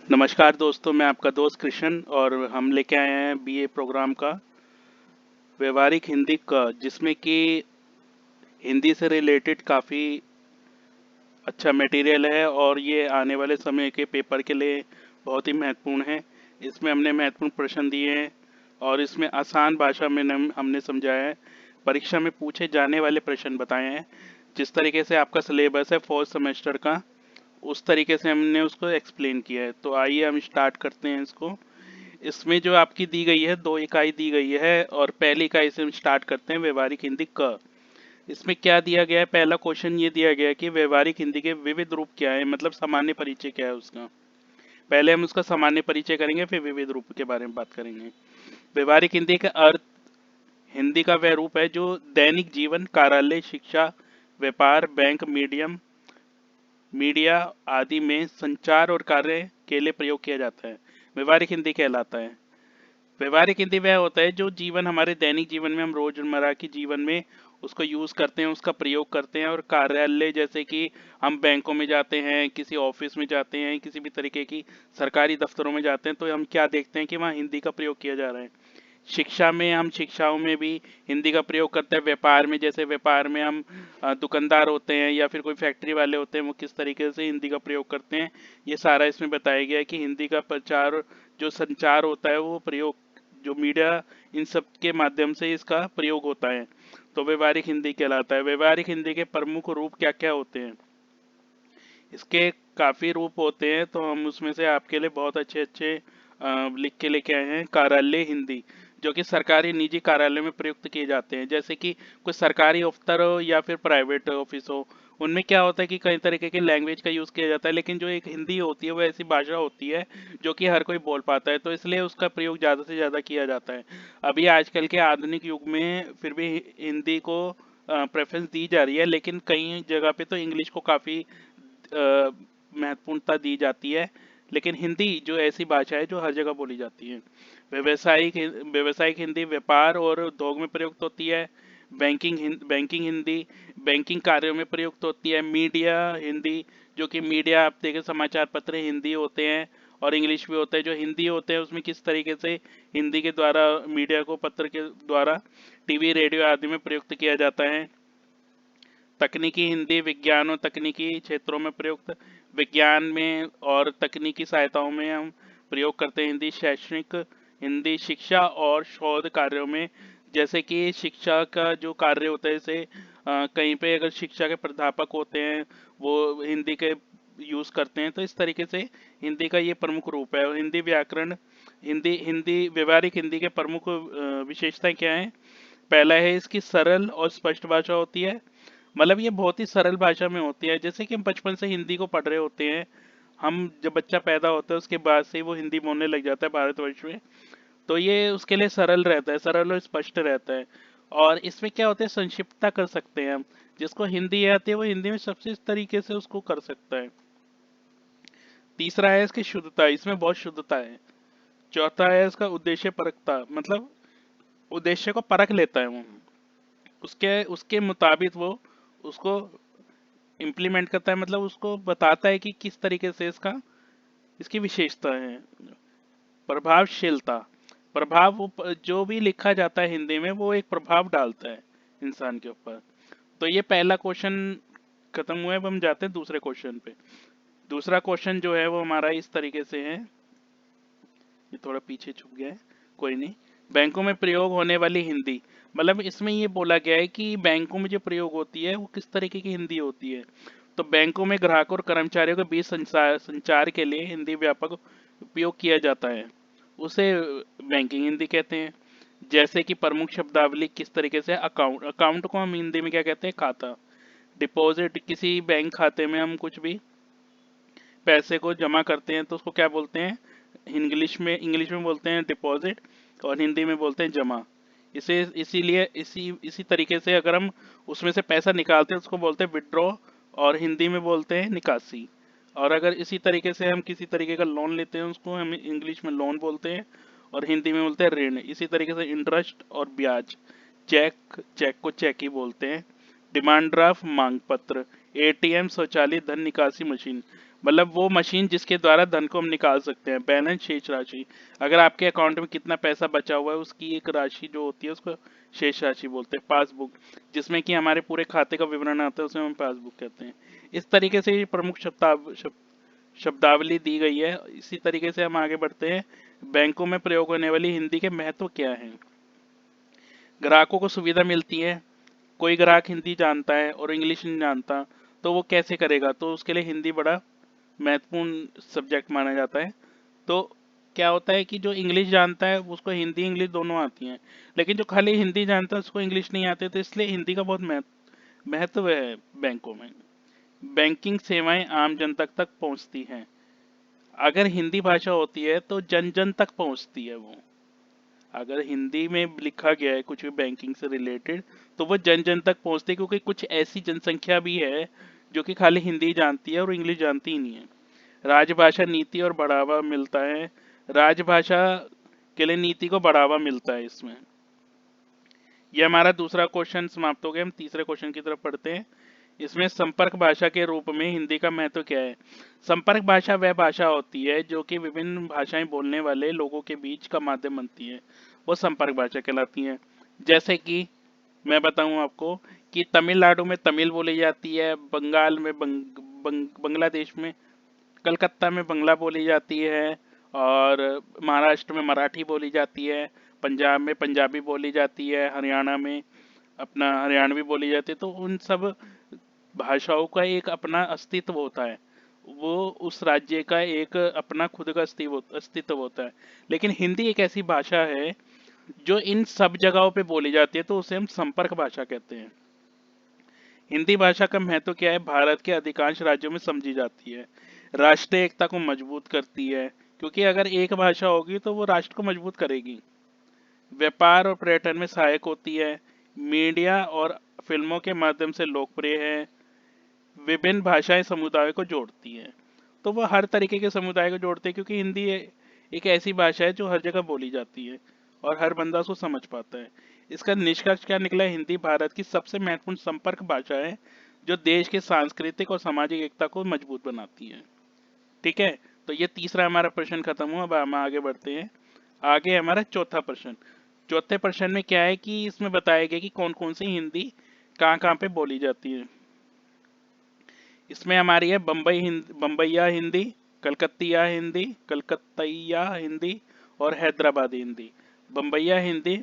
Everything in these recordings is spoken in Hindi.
नमस्कार दोस्तों, मैं आपका दोस्त कृष्ण और हम लेके आए हैं बीए प्रोग्राम का व्यवहारिक हिंदी का, जिसमें कि हिंदी से रिलेटेड काफ़ी अच्छा मटेरियल है और ये आने वाले समय के पेपर के लिए बहुत ही महत्वपूर्ण है। इसमें हमने महत्वपूर्ण प्रश्न दिए हैं और इसमें आसान भाषा में हमने समझाया है। परीक्षा में पूछे जाने वाले प्रश्न बताए हैं। जिस तरीके से आपका सिलेबस है फोर्थ सेमेस्टर का, उस तरीके से हमने उसको एक्सप्लेन किया है। तो आइए हम स्टार्ट करते हैं इसको। इसमें जो आपकी दी गई है 2 इकाई दी गई है और पहली इकाई से हम स्टार्ट करते हैं व्यवहारिक हिंदी क। इसमें क्या दिया गया है? पहला क्वेश्चन ये दिया गया है कि व्यवहारिक हिंदी के विविध रूप क्या है, मतलब सामान्य परिचय क्या है उसका। पहले हम उसका सामान्य परिचय करेंगे, फिर विविध रूप के बारे में बात करेंगे। व्यवहारिक हिंदी का अर्थ, हिंदी का वह रूप है जो दैनिक जीवन, कार्यालय, शिक्षा, व्यापार, बैंक, मीडिया आदि में संचार और कार्य के लिए प्रयोग किया जाता है। व्यवहारिक हिंदी कहलाता है। व्यवहारिक हिंदी वह होता है जो जीवन, हमारे दैनिक जीवन में हम रोजमर्रा की जीवन में उसको यूज करते हैं, उसका प्रयोग करते हैं। और कार्यालय, जैसे कि हम बैंकों में जाते हैं, किसी ऑफिस में जाते हैं, किसी भी तरीके की सरकारी दफ्तरों में जाते हैं, तो हम क्या देखते हैं कि वहाँ हिंदी का प्रयोग किया जा रहा है। शिक्षा में, हम शिक्षाओं में भी हिंदी का प्रयोग करते हैं। व्यापार में, जैसे व्यापार में हम दुकानदार होते हैं या फिर कोई फैक्ट्री वाले होते हैं, वो किस तरीके से हिंदी का प्रयोग करते हैं, ये सारा इसमें बताया गया है कि हिंदी का प्रचार, जो संचार होता है, वो प्रयोग, जो मीडिया, इन सब के माध्यम से इसका प्रयोग होता है। तो व्यवहारिक हिंदी कहलाता है। व्यवहारिक हिंदी के प्रमुख रूप क्या क्या होते हैं? इसके काफ़ी रूप होते हैं, तो हम उसमें से आपके लिए बहुत अच्छे अच्छे लिख के लेके आए हैं। कार्यालय हिंदी, जो कि सरकारी निजी कार्यालय में प्रयुक्त किए जाते हैं, जैसे कि कुछ सरकारी दफ्तर हो या फिर प्राइवेट ऑफिस हो। उनमें क्या होता है कि कई तरीके के लैंग्वेज का यूज़ किया जाता है, लेकिन जो एक हिंदी होती है वो ऐसी भाषा होती है जो कि हर कोई बोल पाता है, तो इसलिए उसका प्रयोग ज़्यादा से ज़्यादा किया जाता है। अभी आजकल के आधुनिक युग में फिर भी हिंदी को प्रेफरेंस दी जा रही है, लेकिन कई जगह पे तो इंग्लिश को काफ़ी महत्वपूर्णता दी जाती है। लेकिन हिंदी जो ऐसी भाषा है जो हर जगह बोली जाती है। व्यावसायिक हिंदी व्यापार और उद्योग में प्रयुक्त होती है। बैंकिंग हिंदी बैंकिंग कार्यों में प्रयुक्त होती है। मीडिया हिंदी, जो कि मीडिया, आप देखें समाचार पत्र हिंदी होते हैं और इंग्लिश भी होते हैं। जो हिंदी होते हैं उसमें किस तरीके से हिंदी के द्वारा मीडिया को, पत्र के द्वारा टीवी, रेडियो आदि में प्रयुक्त किया जाता है। तकनीकी हिंदी विज्ञान और तकनीकी क्षेत्रों में प्रयुक्त, विज्ञान में और तकनीकी सहायताओं में हम प्रयोग करते हैं हिंदी। शैक्षणिक हिंदी शिक्षा और शोध कार्यों में, जैसे कि शिक्षा का जो कार्य होता है, जैसे कहीं पे अगर शिक्षा के प्राध्यापक होते हैं, वो हिंदी के यूज़ करते हैं। तो इस तरीके से हिंदी का ये प्रमुख रूप है। और हिंदी व्याकरण, हिंदी हिंदी व्यवहारिक हिंदी के प्रमुख विशेषताएं क्या हैं? पहला है इसकी सरल और स्पष्ट भाषा होती है। मतलब ये बहुत ही सरल भाषा में होती है, जैसे कि हम बचपन से हिंदी को पढ़ रहे होते हैं। हम जब बच्चा पैदा होता है उसके बाद से ही वो हिंदी बोलने लग जाता है भारतवर्ष में। तो ये उसके लिए सरल रहता है, सरल और स्पष्ट रहता है। और इसमें क्या होता है, संक्षिप्तता कर सकते हैं हम। जिसको हिंदी आती है वो हिंदी में सबसे इस तरीके से उसको कर सकता है। तीसरा है इसकी शुद्धता, इसमें बहुत शुद्धता है। चौथा है इसका उद्देश्य परकता, मतलब उद्देश्य को परख लेता है वो, उसके उसके मुताबिक वो उसको इम्प्लीमेंट करता है, मतलब उसको बताता है कि किस तरीके से इसका, इसकी विशेषता है। प्रभावशीलता, प्रभाव, जो भी लिखा जाता है हिंदी में वो एक प्रभाव डालता है इंसान के ऊपर। तो ये पहला क्वेश्चन खत्म हुआ है। अब हम जाते हैं दूसरे क्वेश्चन पे। दूसरा क्वेश्चन जो है वो हमारा इस तरीके से है, ये थोड़ा पीछे छुप गया है, कोई नहीं। बैंकों में प्रयोग होने वाली हिंदी, मतलब इसमें ये बोला गया है कि बैंकों में जो प्रयोग होती है वो किस तरीके की हिंदी होती है। तो बैंकों में ग्राहकों और कर्मचारियों के बीच संचार संचार के लिए हिंदी व्यापक उपयोग किया जाता है, उसे बैंकिंग हिंदी कहते हैं। जैसे कि प्रमुख शब्दावली किस तरीके से, अकाउंट, अकाउंट को हम हिंदी में क्या कहते हैं? खाता। डिपॉजिट, किसी बैंक खाते में हम कुछ भी पैसे को जमा करते हैं तो उसको क्या बोलते हैं? इंग्लिश में बोलते हैं डिपॉजिट और हिंदी में बोलते हैं जमा। इसे इसीलिए इसी तरीके से अगर हम उसमें से पैसा निकालते हैं उसको बोलते हैं विड्रॉ, और हिंदी में बोलते हैं निकासी। और अगर इसी तरीके से हम किसी तरीके का लोन लेते हैं उसको हम इंग्लिश में लोन बोलते हैं और हिंदी में बोलते हैं ऋण। इसी तरीके से इंटरेस्ट और ब्याज। चेक को चेक ही बोलते हैं। डिमांड ड्राफ्ट, मांग पत्र। एटीएम, स्वचालित धन निकासी मशीन, मतलब वो मशीन जिसके द्वारा धन को हम निकाल सकते हैं। बैलेंस शेष राशि, अगर आपके अकाउंट में कितना पैसा बचा हुआ है उसकी एक राशि जो होती है उसको शेष राशि बोलते हैं। पासबुक, जिसमें कि हमारे पूरे खाते का विवरण आता है उसे हम पासबुक कहते हैं। इस तरीके से ये प्रमुख शब्दावली दी गई है। इसी तरीके से हम आगे बढ़ते हैं। बैंकों में प्रयोग होने वाली हिंदी के महत्व क्या है। ग्राहकों को सुविधा मिलती है। कोई ग्राहक हिंदी जानता है और इंग्लिश नहीं जानता तो वो कैसे करेगा, तो उसके लिए हिंदी बड़ा महत्वपूर्ण सब्जेक्ट माना जाता है। तो क्या होता है कि जो इंग्लिश जानता है उसको हिंदी इंग्लिश दोनों आती हैं, लेकिन जो खाली हिंदी जानता है उसको इंग्लिश नहीं आती, तो इसलिए हिंदी का बहुत महत्व है बैंकों में। बैंकिंग सेवाएं आम जनता तक पहुंचती हैं। अगर हिंदी भाषा होती है तो जन जन तक पहुंचती है वो। अगर हिंदी में लिखा गया है कुछ भी बैंकिंग से रिलेटेड तो वो जन जन तक पहुंचती है, क्योंकि कुछ ऐसी जनसंख्या भी है जो कि खाली हिंदी जानती है और इंग्लिश जानती ही नहीं है। राजभाषा नीति और बढ़ावा मिलता है। राजभाषा के लिए नीति को बढ़ावा मिलता है इसमें। यह हमारा दूसरा क्वेश्चन समाप्त हो गया। हम तीसरे क्वेश्चन की तरफ पढ़ते हैं। इसमें संपर्क भाषा के रूप में हिंदी का महत्व क्या है। संपर्क भाषा वह भाषा होती है जो कि विभिन्न भाषाएं बोलने वाले लोगों के बीच का माध्यम बनती है, वो संपर्क भाषा कहलाती है। जैसे कि मैं बताऊं आपको कि तमिलनाडु में तमिल बोली जाती है, बंगाल में बांग्लादेश में कलकत्ता में बंगला बोली जाती है, और महाराष्ट्र में मराठी बोली जाती है, पंजाब में पंजाबी बोली जाती है, हरियाणा में अपना हरियाणवी बोली जाती है। तो उन सब भाषाओं का एक अपना अस्तित्व होता है, वो उस राज्य का एक अपना खुद का अस्तित्व होता है। लेकिन हिंदी एक ऐसी भाषा है जो इन सब जगहों पे बोली जाती है, तो उसे हम संपर्क भाषा कहते हैं। हिंदी भाषा का महत्व क्या है। भारत के अधिकांश राज्यों में समझी जाती है। राष्ट्रीय एकता को मजबूत करती है, क्योंकि अगर एक भाषा होगी तो वो राष्ट्र को मजबूत करेगी। व्यापार और पर्यटन में सहायक होती है। मीडिया और फिल्मों के माध्यम से लोकप्रिय है। विभिन्न भाषाएं समुदायों को जोड़ती हैं। तो वो हर तरीके के समुदाय को जोड़ते हैं, क्योंकि हिंदी एक ऐसी भाषा है जो हर जगह बोली जाती है और हर बंदा उसको समझ पाता है। इसका निष्कर्ष क्या निकला। हिंदी भारत की सबसे महत्वपूर्ण संपर्क भाषा है जो देश के सांस्कृतिक और सामाजिक एकता को मजबूत बनाती है। ठीक है, तो ये तीसरा हमारा प्रश्न खत्म हुआ। अब हम आगे बढ़ते हैं। आगे हमारा चौथा प्रश्न। चौथे प्रश्न में क्या है कि इसमें बताया गया कि कौन कौन सी हिंदी कहाँ कहाँ पे बोली जाती है। इसमें हमारी है बम्बईया हिंदी, कलकत्तिया हिंदी, कलकत्तैया हिंदी और हैदराबादी हिंदी। बम्बईया हिंदी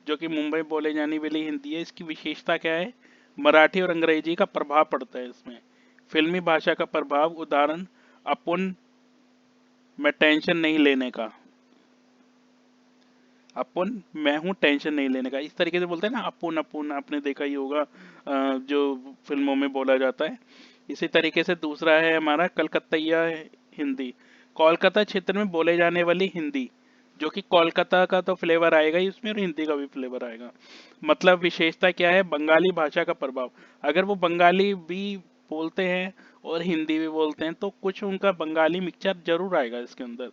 जो कि मुंबई बोले जाने वाली हिंदी है, इसकी विशेषता क्या है। मराठी और अंग्रेजी का प्रभाव पड़ता है इसमें। फिल्मी भाषा का प्रभाव, उदाहरण अपुन मैं टेंशन नहीं लेने का, अपुन मैं हूँ टेंशन नहीं लेने का, इस तरीके से बोलते हैं ना अपुन अपुन, आपने देखा ही होगा जो फिल्मों में बोला जाता है। इसी तरीके से दूसरा है हमारा कलकत्तैया हिंदी, कोलकाता क्षेत्र में बोले जाने वाली हिंदी, जो कि कोलकाता का तो फ्लेवर आएगा ही उसमें और हिंदी का भी फ्लेवर आएगा। मतलब विशेषता क्या है, बंगाली भाषा का प्रभाव। अगर वो बंगाली भी बोलते हैं और हिंदी भी बोलते हैं तो कुछ उनका बंगाली मिक्सचर जरूर आएगा इसके अंदर,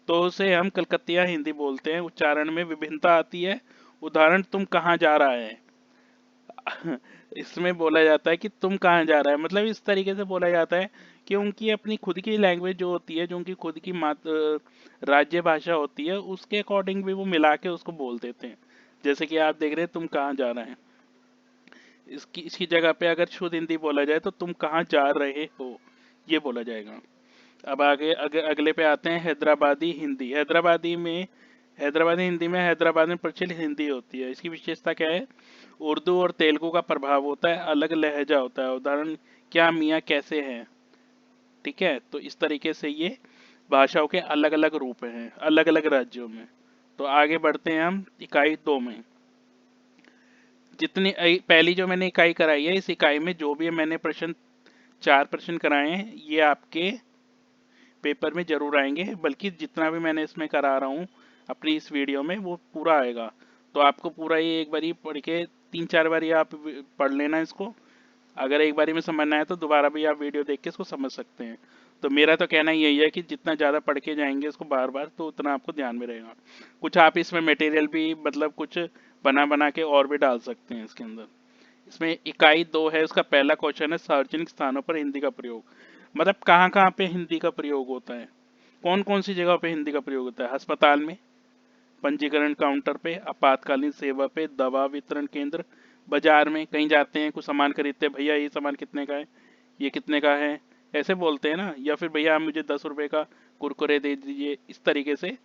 तो उसे हम कलकत्तिया हिंदी बोलते हैं। उच्चारण में विभिन्नता आती है, उदाहरण तुम कहाँ जा रहा है इसमें बोला जाता है कि तुम कहाँ जा रहा है, मतलब इस तरीके से बोला जाता है कि उनकी अपनी खुद की लैंग्वेज जो होती है, जो उनकी खुद की राज्य भाषा होती है, उसके अकॉर्डिंग भी वो मिला के उसको बोल देते हैं। जैसे कि आप देख रहे हैं तुम कहाँ जा रहे हैं, इसकी जगह पे अगर शुद्ध हिंदी बोला जाए तो तुम कहाँ जा रहे हो, ये बोला जाएगा। अब आगे अगले पे आते हैं हैदराबादी हिंदी। हैदराबादी हिंदी में हैदराबाद में प्रचलित हिंदी होती है। इसकी विशेषता क्या है, उर्दू और तेलुगु का प्रभाव होता है, अलग लहजा होता है, उदाहरण क्या मियाँ कैसे हैं। ठीक है, तो इस तरीके से ये भाषाओं के अलग अलग रूप हैं अलग अलग राज्यों में। तो आगे बढ़ते हैं हम इकाई 2 में। पहली जो मैंने इकाई कराई है, इस इकाई में जो भी मैंने प्रश्न 4 प्रश्न कराए हैं ये आपके पेपर में जरूर आएंगे, बल्कि जितना भी मैंने इसमें करा रहा हूँ अपनी इस वीडियो में वो पूरा आएगा। तो आपको पूरा ये एक बारी पढ़ के 3-4 बारी आप पढ़ लेना इसको। अगर एक बारी में समझ ना आए तो दोबारा भी आप वीडियो देख के इसको समझ सकते हैं। तो मेरा तो कहना यही है कि जितना ज़्यादा पढ़ के जाएंगे इसको बार बार तो उतना आपको ध्यान में रहेगा। कुछ आप इसमें मटेरियल भी मतलब कुछ बना बना के और भी डाल सकते हैं इसके अंदर। इसमें इकाई 2 है, उसका पहला क्वेश्चन है सार्वजनिक स्थानों पर हिंदी का प्रयोग। मतलब कहाँ कहाँ पे हिंदी का प्रयोग होता है, कौन कौन सी जगह पे हिंदी का प्रयोग होता है? अस्पताल में, पंजीकरण काउंटर पे, आपातकालीन सेवा पे, दवा वितरण केंद्र, बाजार में कहीं जाते हैं कुछ सामान खरीदते हैं, भैया ये सामान कितने का है, ये कितने का है, ऐसे बोलते हैं ना। या फिर भैया आप मुझे 10 रुपए का कुरकुरे दे दीजिए, इस तरीके से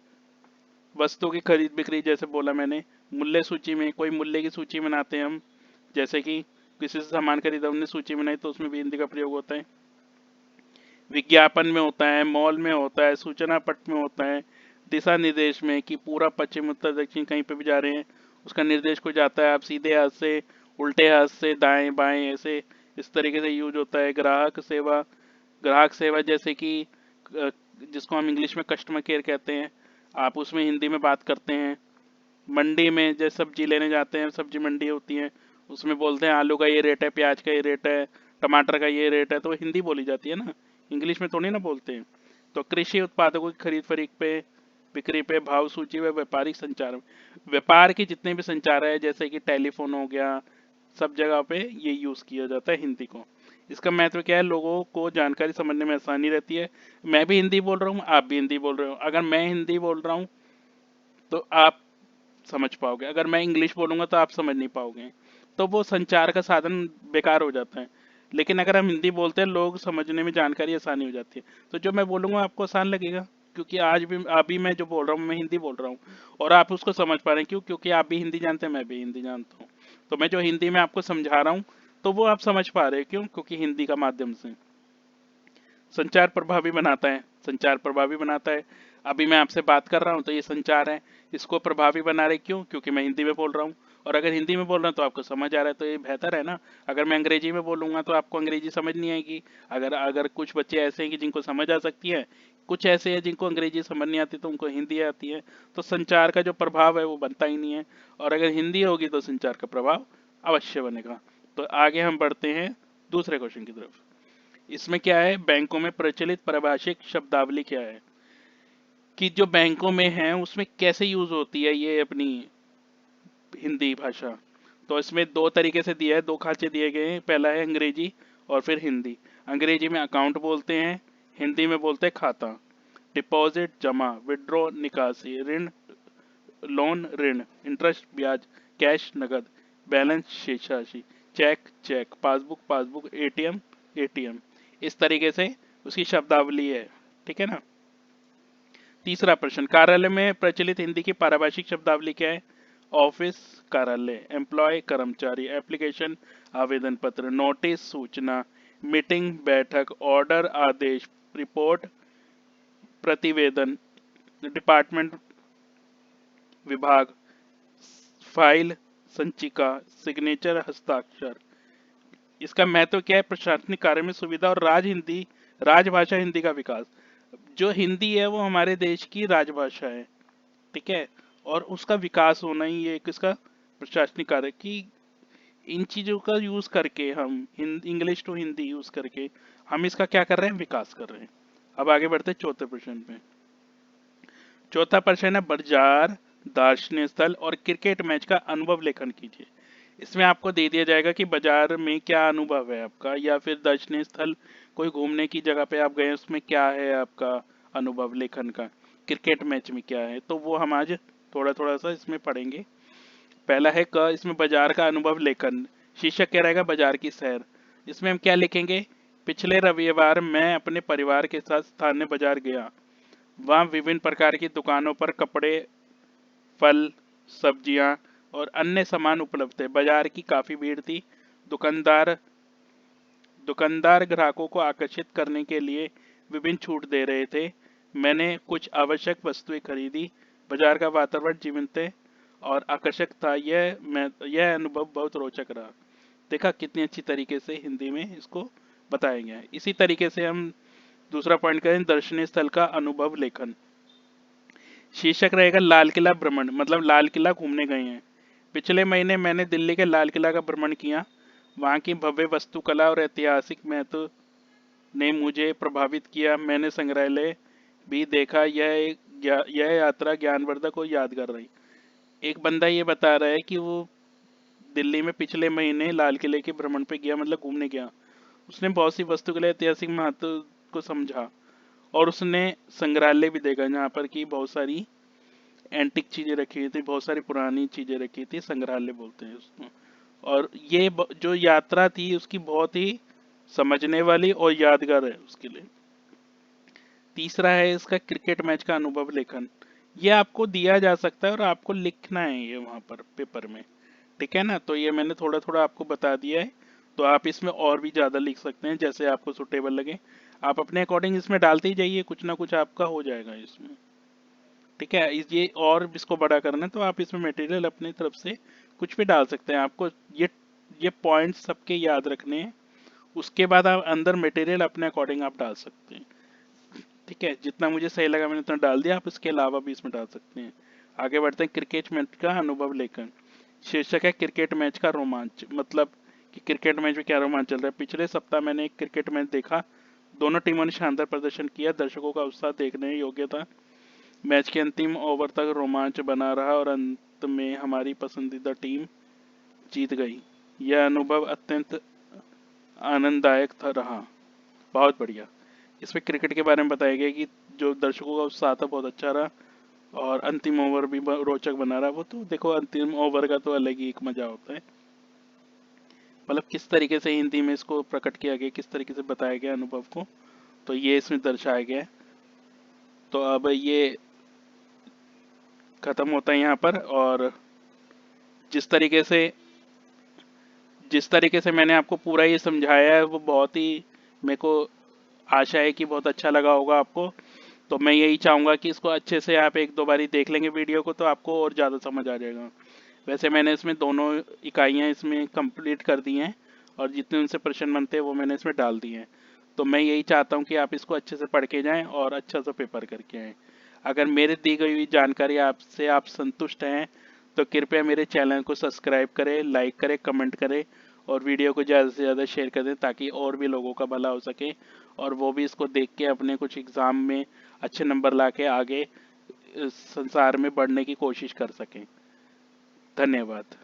वस्तुओं की खरीद बिक्री, जैसे बोला मैंने। मूल्य सूची में, कोई मूल्य की सूची बनाते हैं हम, जैसे कि किसी से सामान खरीदा, हमने सूची बनाई, तो उसमें भी हिंदी का प्रयोग होता है। विज्ञापन में होता है, मॉल में होता है, सूचना पट में होता है, दिशा निर्देश में कि पूरा पश्चिम उत्तर दक्षिण कहीं पे भी जा रहे हैं, उसका निर्देश को जाता है, आप सीधे हाथ से, उल्टे हाथ से, दाएं बाएं, ऐसे इस तरीके से यूज होता है। ग्राहक सेवा, ग्राहक सेवा जैसे कि जिसको हम इंग्लिश में कस्टमर केयर कहते हैं, आप उसमें हिंदी में बात करते हैं। मंडी में जैसे सब्जी लेने जाते हैं, सब्जी मंडी होती है, उसमें बोलते हैं आलू का ये रेट है, प्याज का ये रेट है, टमाटर का ये रेट है, तो हिंदी बोली जाती है ना, इंग्लिश में थोड़ी ना बोलते हैं। तो कृषि उत्पादकों की खरीद फरीद पे, बिक्री पे, भाव सूची व व्यापारिक संचार में, व्यापार के जितने भी संचार है, जैसे कि टेलीफोन हो गया, सब जगह पे ये यूज़ किया जाता है हिंदी को। इसका महत्व क्या है, लोगों को जानकारी समझने में आसानी रहती है। मैं भी हिंदी बोल रहा हूँ, आप भी हिंदी बोल रहे हो, अगर मैं हिंदी बोल रहा हूँ तो आप समझ पाओगे, अगर मैं इंग्लिश बोलूँगा तो आप समझ नहीं पाओगे, तो वो संचार का साधन बेकार हो जाता है। लेकिन अगर हम हिंदी बोलते हैं, लोग समझने में जानकारी आसानी हो जाती है, तो जो मैं बोलूँगा आपको आसान लगेगा, क्योंकि आज भी अभी मैं जो बोल रहा हूँ मैं हिंदी बोल रहा हूँ, और आप उसको समझ पा रहे हैं। क्यों? क्योंकि आप भी हिंदी जानते हैं, मैं भी हिंदी जानता हूँ। तो मैं जो हिंदी में आपको समझा रहा हूँ, तो वो आप समझ पा रहे हैं। क्यों? क्योंकि हिंदी का माध्यम से संचार प्रभावी बनाता है, संचार प्रभावी बनाता है। अभी मैं आपसे बात कर रहा हूँ तो ये संचार है, इसको प्रभावी बना रहे। क्यों? क्योंकि मैं हिंदी में बोल रहा हूँ, और अगर हिंदी में बोल रहा हूँ तो आपको समझ आ रहा है, तो ये बेहतर है ना। अगर मैं अंग्रेजी में बोलूँगा तो आपको अंग्रेजी समझ नहीं आएगी। अगर अगर कुछ बच्चे ऐसे हैं कि जिनको समझ आ सकती है, कुछ ऐसे हैं जिनको अंग्रेजी समझ नहीं आती, तो उनको हिंदी आती है, तो संचार का जो प्रभाव है वो बनता ही नहीं है। और अगर हिंदी होगी तो संचार का प्रभाव अवश्य बनेगा। तो आगे हम बढ़ते हैं दूसरे क्वेश्चन की तरफ। इसमें क्या है, बैंकों में प्रचलित पारिभाषिक शब्दावली क्या है, कि जो बैंकों में है उसमें कैसे यूज होती है ये अपनी हिंदी भाषा। तो इसमें दो तरीके से दिया है, दो खांचे दिए गए हैं, पहला है अंग्रेजी और फिर हिंदी। अंग्रेजी में अकाउंट बोलते हैं, हिंदी में बोलते हैं खाता। डिपॉजिट जमा, विड्रॉ निकासी, ऋण लोन ऋण, इंटरेस्ट ब्याज, कैश नगद, बैलेंस शेष राशि, cheque cheque, passbook passbook, ATM ATM, इस तरीके से उसकी शब्दावली है। ठीक है ना। तीसरा प्रश्न, कार्यालय में प्रचलित हिंदी की पारिभाषिक शब्दावली क्या है? ऑफिस कार्यालय, एम्प्लॉय कर्मचारी, एप्लीकेशन आवेदन पत्र, नोटिस सूचना, मीटिंग बैठक, ऑर्डर आदेश, रिपोर्ट प्रतिवेदन, डिपार्टमेंट विभाग, फाइल संचिका, सिग्नेचर हस्ताक्षर। इसका महत्व क्या है? प्रशासनिक कार्य में सुविधा और राजभाषा हिंदी का विकास। जो हिंदी है वो हमारे देश की राजभाषा है, ठीक है, और उसका विकास होना ही ये किसका, प्रशासनिक कार्य की। इन चीजों का यूज करके हम इंग्लिश टू हिंदी यूज करके हम इसका क्या कर रहे हैं, विकास कर रहे हैं। अब आगे बढ़ते हैं चौथे प्रश्न पे। चौथा प्रश्न है, बाजार, दर्शनीय स्थल और क्रिकेट मैच का अनुभव लेखन कीजिए। इसमें आपको दे दिया जाएगा कि बाजार में क्या अनुभव है आपका, या फिर दर्शनीय स्थल कोई घूमने की जगह पे आप गए उसमें क्या है आपका अनुभव लेखन का, क्रिकेट मैच में क्या है। तो वो हम आज थोड़ा थोड़ा सा इसमें पढ़ेंगे। पहला है क, इसमें बाजार का अनुभव लेखन। शीर्षक क्या रहेगा, बाजार की सैर। इसमें हम क्या लिखेंगे, पिछले रविवार मैं अपने परिवार के साथ स्थानीय बाजार गया। वहाँ विभिन्न प्रकार की दुकानों पर कपड़े, फल, सब्जियां और अन्य सामान उपलब्ध थे। बाजार की काफी भीड़ थी। दुकानदार दुकानदार ग्राहकों को आकर्षित करने के लिए विभिन्न छूट दे रहे थे। मैंने कुछ आवश्यक वस्तुएं खरीदी। बाजार का वातावरण जीवंत और आकर्षक था। यह अनुभव बहुत रोचक रहा। देखा कितनी अच्छी तरीके से हिंदी में इसको बताया गया है। इसी तरीके से हम दूसरा पॉइंट करें, दर्शनीय स्थल का अनुभव लेखन। शीर्षक रहेगा लाल किला भ्रमण, मतलब लाल किला घूमने गए हैं। पिछले महीने मैंने दिल्ली के लाल किला का भ्रमण किया। वहाँ की भव्य वास्तुकला और ऐतिहासिक महत्व ने मुझे प्रभावित किया। मैंने संग्रहालय भी देखा। यह यात्रा ज्ञानवर्धक और यादगार रही। एक बंदा ये बता रहा है कि वो दिल्ली में पिछले महीने लाल किले के भ्रमण पे गया, मतलब घूमने गया। उसने बहुत सी वास्तुकला, ऐतिहासिक महत्व को समझा, और उसने संग्रहालय भी देखा जहाँ पर कि बहुत सारी एंटिक चीजें रखी हुई थी, बहुत सारी पुरानी चीजें रखी थी, संग्रहालय बोलते हैं उसको। और ये जो यात्रा थी उसकी बहुत ही समझने वाली और यादगार है उसके लिए। तीसरा है इसका क्रिकेट मैच का अनुभव लेखन। ये आपको दिया जा सकता है और आपको लिखना है ये वहाँ पर पेपर में, ठीक है ना। तो ये मैंने थोड़ा थोड़ा आपको बता दिया है, तो आप इसमें और भी ज़्यादा लिख सकते हैं जैसे आपको सुटेबल लगे। आप अपने अकॉर्डिंग इसमें डालते ही जाइए, कुछ ना कुछ आपका हो जाएगा इसमें, ठीक है। ये और इसको बड़ा करना है तो आप इसमें मटेरियल अपनी तरफ से कुछ भी डाल सकते हैं। आपको ये पॉइंट्स सबके याद रखने हैं, उसके बाद आप अंदर मटेरियल अपने अकॉर्डिंग आप डाल सकते हैं, ठीक है। जितना मुझे सही लगा मैंने उतना डाल दिया, आप इसके अलावा भी इसमें डाल सकते हैं। आगे बढ़ते हैं, क्रिकेट मैच का अनुभव लेकर। शीर्षक है क्रिकेट मैच का रोमांच, मतलब कि क्रिकेट मैच में क्या रोमांच चल रहा है। पिछले सप्ताह मैंने एक क्रिकेट मैच देखा, दोनों टीमों ने शानदार प्रदर्शन किया, दर्शकों का उत्साह देखने योग्य था। मैच के अंतिम ओवर तक रोमांच बना रहा और अंत में हमारी पसंदीदा टीम जीत गई। यह अनुभव अत्यंत आनंददायक था रहा। बहुत बढ़िया। इसमें क्रिकेट के बारे में बताया गया कि जो दर्शकों का उत्साह था बहुत अच्छा रहा, और अंतिम ओवर भी रोचक बना रहा। वो तो देखो, अंतिम ओवर का तो अलग ही एक मजा होता है। मतलब किस तरीके से हिंदी में इसको प्रकट किया गया, किस तरीके से बताया गया अनुभव को, तो ये इसमें दर्शाया गया है। तो अब ये खत्म होता है यहाँ पर। और जिस तरीके से मैंने आपको पूरा ये समझाया है वो बहुत ही, मेरे को आशा है कि बहुत अच्छा लगा होगा आपको। तो मैं यही चाहूँगा कि इसको अच्छे से आप एक दो बारी देख लेंगे वीडियो को, तो आपको और ज़्यादा समझ आ जाएगा। वैसे मैंने इसमें दोनों इकाइयाँ इसमें कंप्लीट कर दी हैं, और जितने उनसे प्रश्न बनते हैं वो मैंने इसमें डाल दिए हैं। तो मैं यही चाहता हूँ कि आप इसको अच्छे से पढ़ के जाएँ और अच्छा सा पेपर करके आएँ। अगर मेरे दी गई हुई जानकारी आपसे आप संतुष्ट हैं तो कृपया मेरे चैनल को सब्सक्राइब करें, लाइक करें, कमेंट करें, और वीडियो को ज़्यादा से ज़्यादा शेयर कर दें ताकि और भी लोगों का भला हो सके, और वो भी इसको देख के अपने कुछ एग्ज़ाम में अच्छे नंबर ला के आगे इस संसार में बढ़ने की कोशिश कर सकें। धन्यवाद।